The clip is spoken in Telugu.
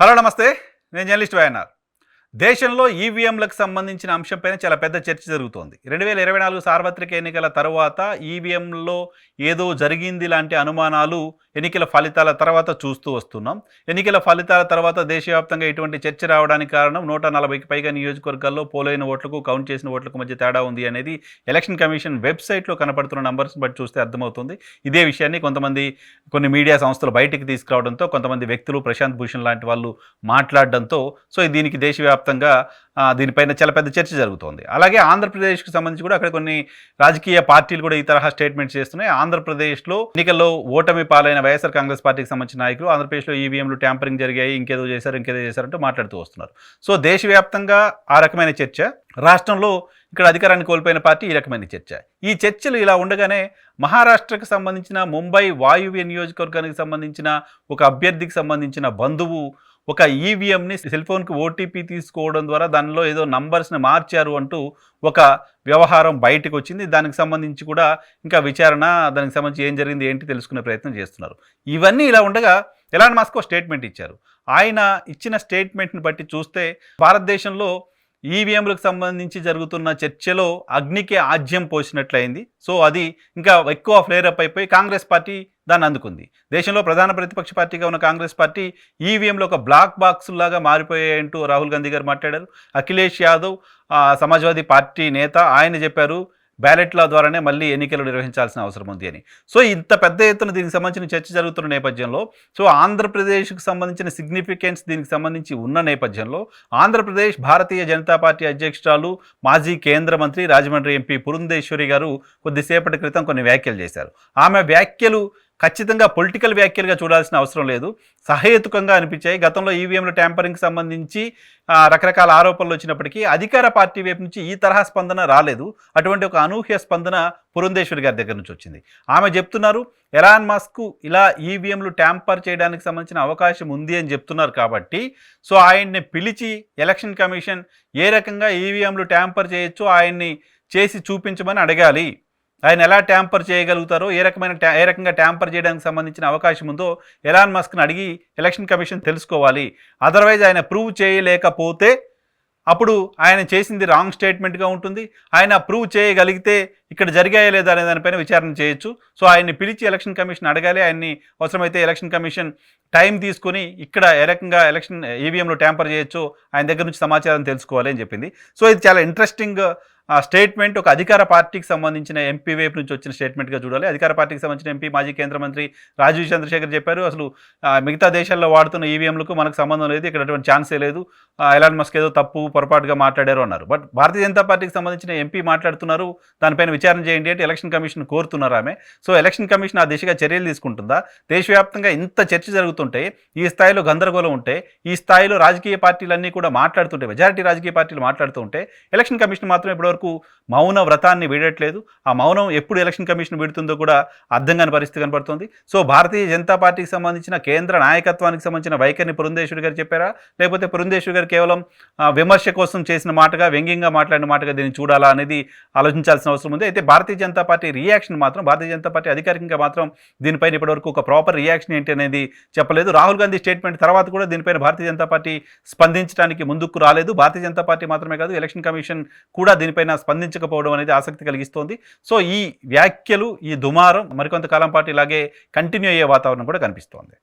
హలో నమస్తే, నేను జర్నలిస్ట్ వైఎన్ఆర్. దేశంలో ఈవీఎంలకు సంబంధించిన అంశంపైన చాలా పెద్ద చర్చ జరుగుతోంది. 2024 సార్వత్రిక ఎన్నికల తరువాత ఈవీఎంలో ఏదో జరిగింది లాంటి అనుమానాలు ఎన్నికల ఫలితాల తర్వాత చూస్తూ వస్తున్నాం. ఎన్నికల ఫలితాల తర్వాత దేశవ్యాప్తంగా ఇటువంటి చర్చ రావడానికి కారణం 140కి పైగా నియోజకవర్గాల్లో పోలైన ఓట్లకు కౌంట్ చేసిన ఓట్లకు మధ్య తేడా ఉంది అనేది ఎలక్షన్ కమిషన్ వెబ్సైట్లో కనపడుతున్న నంబర్స్ బట్టి చూస్తే అర్థమవుతుంది. ఇదే విషయాన్ని కొన్ని మీడియా సంస్థలు బయటికి తీసుకురావడంతో, కొంతమంది వ్యక్తులు ప్రశాంత్ భూషణ్ లాంటి వాళ్ళు మాట్లాడడంతో దీనికి దేశవ్యాప్తంగా దీనిపైన చాలా పెద్ద చర్చ జరుగుతోంది. అలాగే ఆంధ్రప్రదేశ్కి సంబంధించి కూడా అక్కడ కొన్ని రాజకీయ పార్టీలు కూడా ఈ తరహా స్టేట్మెంట్స్ చేస్తున్నాయి. ఆంధ్రప్రదేశ్లో ఎన్నికల్లో ఓటమి పాలైన వైఎస్ఆర్ కాంగ్రెస్ పార్టీకి సంబంధించిన నాయకులు ఆంధ్రప్రదేశ్లో ఈవీఎంలు ట్యాంపరింగ్ జరిగాయి, ఇంకేదో చేశారంటూ మాట్లాడుతూ వస్తున్నారు. దేశవ్యాప్తంగా ఆ రకమైన చర్చ, రాష్ట్రంలో ఇక్కడ అధికారాన్ని కోల్పోయిన పార్టీ ఈ రకమైన చర్చ. ఈ చర్చలు ఇలా ఉండగానే మహారాష్ట్రకు సంబంధించిన ముంబై వాయువ్య నియోజకవర్గానికి సంబంధించిన ఒక అభ్యర్థికి సంబంధించిన బంధువు ఒక ఈవీఎంని సెల్ఫోన్కి ఓటీపీ తీసుకోవడం ద్వారా దానిలో ఏదో నంబర్స్ని మార్చారు అంటూ ఒక వ్యవహారం బయటకు వచ్చింది. దానికి సంబంధించి కూడా ఇంకా విచారణ, దానికి సంబంధించి ఏం జరిగింది ఏంటి తెలుసుకునే ప్రయత్నం చేస్తున్నారు. ఇవన్నీ ఇలా ఉండగా ఎలాన్ మస్క్ స్టేట్మెంట్ ఇచ్చారు. ఆయన ఇచ్చిన స్టేట్మెంట్ని బట్టి చూస్తే భారతదేశంలో ఈవీఎంలకు సంబంధించి జరుగుతున్న చర్చలో అగ్నికి ఆజ్యం పోసినట్లయింది. అది ఇంకా ఎక్కువ ఫ్లేరప్ అయిపోయి కాంగ్రెస్ పార్టీ దాన్ని అందుకుంది. దేశంలో ప్రధాన ప్రతిపక్ష పార్టీగా ఉన్న కాంగ్రెస్ పార్టీ ఈవీఎంలో ఒక బ్లాక్ బాక్స్ లాగా మారిపోయాయంటూ రాహుల్ గాంధీ గారు మాట్లాడారు. అఖిలేష్ యాదవ్ సమాజ్వాదీ పార్టీ నేత, ఆయన చెప్పారు బ్యాలెట్ల ద్వారానే మళ్ళీ ఎన్నికలు నిర్వహించాల్సిన అవసరం ఉంది అని. ఇంత పెద్ద ఎత్తున దీనికి సంబంధించిన చర్చ జరుగుతున్న నేపథ్యంలో ఆంధ్రప్రదేశ్కి సంబంధించిన సిగ్నిఫికెన్స్ దీనికి సంబంధించి ఉన్న నేపథ్యంలో ఆంధ్రప్రదేశ్ భారతీయ జనతా పార్టీ అధ్యక్షురాలు, మాజీ కేంద్ర మంత్రి, రాజమండ్రి ఎంపీ పురంధేశ్వరి గారు కొద్దిసేపటి క్రితం కొన్ని వ్యాఖ్యలు చేశారు. ఆమె వ్యాఖ్యలు ఖచ్చితంగా పొలిటికల్ వ్యాఖ్యలుగా చూడాల్సిన అవసరం లేదు, సహేతుకంగా అనిపించాయి. గతంలో ఈవీఎంల ట్యాంపరింగ్కి సంబంధించి రకరకాల ఆరోపణలు వచ్చినప్పటికీ అధికార పార్టీ వైపు నుంచి ఈ తరహా స్పందన రాలేదు. అటువంటి ఒక అనూహ్య స్పందన పురంధేశ్వరి గారి దగ్గర నుంచి వచ్చింది. ఆమె చెప్తున్నారు, ఎలాన్ మస్క్ ఇలా ఈవీఎంలు ట్యాంపర్ చేయడానికి సంబంధించిన అవకాశం ఉంది అని చెప్తున్నారు కాబట్టి ఆయన్ని పిలిచి ఎలక్షన్ కమిషన్ ఏ రకంగా ఈవీఎంలు ట్యాంపర్ చేయొచ్చో ఆయన్ని చేసి చూపించమని అడగాలి. ఆయన ఎలా ట్యాంపర్ చేయగలుగుతారో, ఏ రకంగా ట్యాంపర్ చేయడానికి సంబంధించిన అవకాశం ఉందో ఎలాన్ మస్క్ని అడిగి ఎలక్షన్ కమిషన్ తెలుసుకోవాలి. అదర్వైజ్ ఆయన ప్రూవ్ చేయలేకపోతే అప్పుడు ఆయన చేసింది రాంగ్ స్టేట్మెంట్గా ఉంటుంది. ఆయన ప్రూవ్ చేయగలిగితే ఇక్కడ జరిగాయా లేదా అనే దానిపైన విచారణ చేయొచ్చు. ఆయన్ని పిలిచి ఎలక్షన్ కమిషన్ అడగాలి. ఆయన్ని అవసరమైతే ఎలక్షన్ కమిషన్ టైం తీసుకొని ఇక్కడ ఏ రకంగా ఈవీఎంలో ట్యాంపర్ చేయొచ్చో ఆయన దగ్గర నుంచి సమాచారం తెలుసుకోవాలి అని చెప్పింది. ఇది చాలా ఇంట్రెస్టింగ్ స్టేట్మెంట్. ఒక అధికార పార్టీకి సంబంధించిన ఎంపీ వైపు నుంచి వచ్చిన స్టేట్మెంట్గా చూడాలి. అధికార పార్టీకి సంబంధించిన ఎంపీ, మాజీ కేంద్ర మంత్రి రాజీవ్ చంద్రశేఖర్ చెప్పారు, అసలు మిగతా దేశాల్లో వాడుతున్న ఈవీఎంలకు మనకు సంబంధం లేదు, ఇక్కడ అటువంటి ఛాన్సే లేదు, ఎలాన్ మస్క్ ఏదో పొరపాటుగా మాట్లాడారు అన్నారు. బట్ భారతీయ జనతా పార్టీకి సంబంధించిన ఎంపీ మాట్లాడుతున్నారు, దానిపైన విచారణ చేయండి అంటే ఎలక్షన్ కమిషన్ కోరుతున్నారు ఆమె. ఎలక్షన్ కమిషన్ ఆ దిశగా చర్యలు తీసుకుంటుందా? దేశవ్యాప్తంగా ఇంత చర్చ జరుగుతుంటే, ఈ స్థాయిలో గందరగోళం ఉంటే, ఈ స్థాయిలో రాజకీయ పార్టీలన్నీ కూడా మాట్లాడుతుంటే, మెజారిటీ రాజకీయ పార్టీలు మాట్లాడుతూ ఉంటే ఎలక్షన్ కమిషన్ మాత్రం ఇప్పటివరకు మౌన వ్రతాన్ని వీడట్లేదు. ఆ మౌనం ఎప్పుడు ఎలక్షన్ కమిషన్ వీడుతుందో కూడా అర్థం కాని పరిస్థితి కనపడుతుంది. భారతీయ జనతా పార్టీకి సంబంధించిన కేంద్ర నాయకత్వానికి సంబంధించిన వైఖరిని పురంధేశ్వరి గారు చెప్పారా, లేకపోతే పురంధేశ్వరి గారు కేవలం విమర్శ కోసం చేసిన మాటగా, వ్యంగ్యంగా మాట్లాడిన మాటగా దీన్ని చూడాలా అనేది ఆలోచించాల్సిన అవసరం ఉంది. అయితే భారతీయ జనతా పార్టీ రియాక్షన్ మాత్రం, భారతీయ జనతా పార్టీ అధికారికంగా మాత్రం దీనిపైన ఇప్పటివరకు ఒక ప్రాపర్ రియాక్షన్ ఏంటి అనేది చెప్పలేదు. రాహుల్ గాంధీ స్టేట్మెంట్ తర్వాత కూడా దీనిపైన భారతీయ జనతా పార్టీ స్పందించడానికి ముందుకు రాలేదు. భారతీయ జనతా పార్టీ మాత్రమే కాదు, ఎలక్షన్ కమిషన్ కూడా దీనిపైన స్పందించకపోవడం అనేది ఆసక్తి కలిగిస్తోంది. ఈ వ్యాఖ్యలు, ఈ దుమారం మరికొంతకాలం పాటు ఇలాగే కంటిన్యూ అయ్యే వాతావరణం కూడా కనిపిస్తోంది.